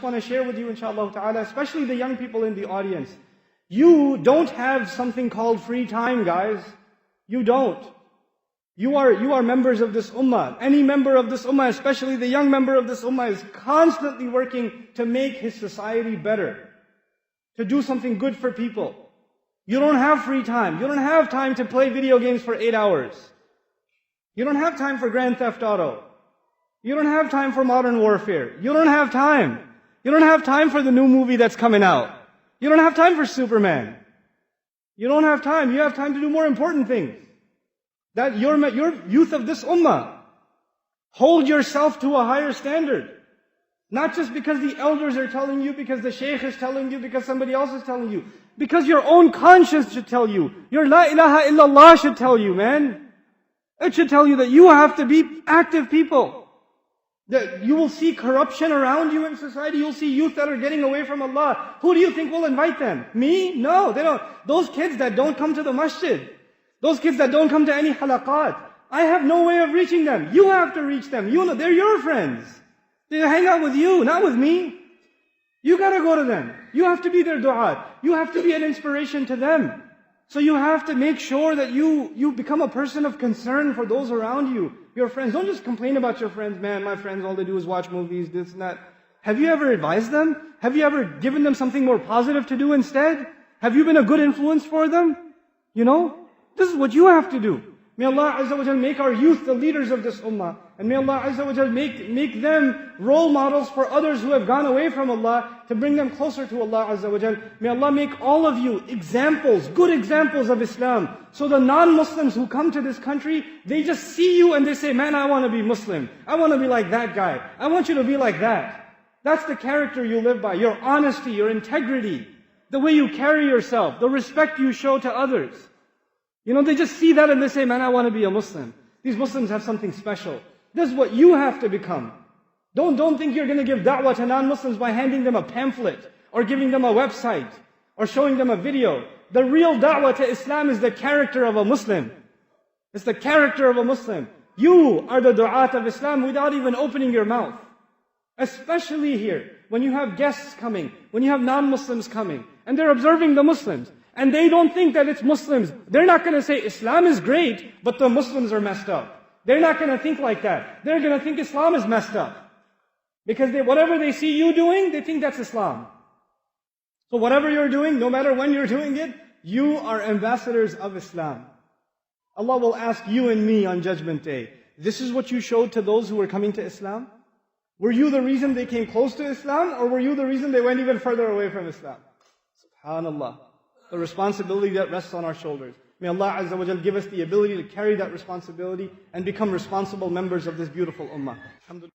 just want to share with you, inshallah ta'ala, especially the young people in the audience. You don't have something called free time, guys. You don't. You are members of this ummah. Any member of this ummah, especially the young member of this ummah, is constantly working to make his society better, to do something good for people. You don't have free time. You don't have time to play video games for 8 hours. You don't have time for Grand Theft Auto. You don't have time for Modern Warfare. You don't have time. You don't have time for the new movie that's coming out. You don't have time for Superman. You don't have time. You have time to do more important things. That your youth of this ummah, hold yourself to a higher standard. Not just because the elders are telling you, because the syeikh is telling you, because somebody else is telling you. Because your own conscience should tell you. Your la ilaha illallah should tell you, man. It should tell you that you have to be active people. That you will see corruption around you in society. You'll see youth that are getting away from Allah. Who do you think will invite them? Me? No, they don't. Those kids that don't come to the masjid. Those kids that don't come to any halaqat. I have no way of reaching them. You have to reach them. You know, they're your friends. They hang out with you, not with me. You gotta go to them. You have to be their du'at. You have to be an inspiration to them. So you have to make sure that you become a person of concern for those around you. Your friends. Don't just complain about your friends. Man, my friends, all they do is watch movies, this and that. Have you ever advised them? Have you ever given them something more positive to do instead? Have you been a good influence for them? You know? This is what you have to do. May Allah Azza wa Jal make our youth the leaders of this ummah. And may Allah Azza wa Jal make them role models for others who have gone away from Allah, to bring them closer to Allah Azza wa Jal. May Allah make all of you examples, good examples of Islam. So the non-Muslims who come to this country, they just see you and they say, man, I want to be Muslim. I want to be like that guy. I want you to be like that. That's the character you live by. Your honesty, your integrity, the way you carry yourself, the respect you show to others. You know, they just see that and they say, man, I want to be a Muslim. These Muslims have something special. This is what you have to become. Don't think you're going to give da'wah to non-Muslims by handing them a pamphlet, or giving them a website, or showing them a video. The real da'wah to Islam is the character of a Muslim. It's the character of a Muslim. You are the du'at of Islam without even opening your mouth. Especially here, when you have guests coming, when you have non-Muslims coming, and they're observing the Muslims. And they don't think that it's Muslims. They're not going to say, Islam is great, but the Muslims are messed up. They're not going to think like that. They're going to think Islam is messed up. Because whatever they see you doing, they think that's Islam. So whatever you're doing, no matter when you're doing it, you are ambassadors of Islam. Allah will ask you and me on Judgment Day, this is what you showed to those who were coming to Islam? Were you the reason they came close to Islam, or were you the reason they went even further away from Islam? SubhanAllah. The responsibility that rests on our shoulders. May Allah Azza wa Jal give us the ability to carry that responsibility and become responsible members of this beautiful ummah. Alhamdulillah.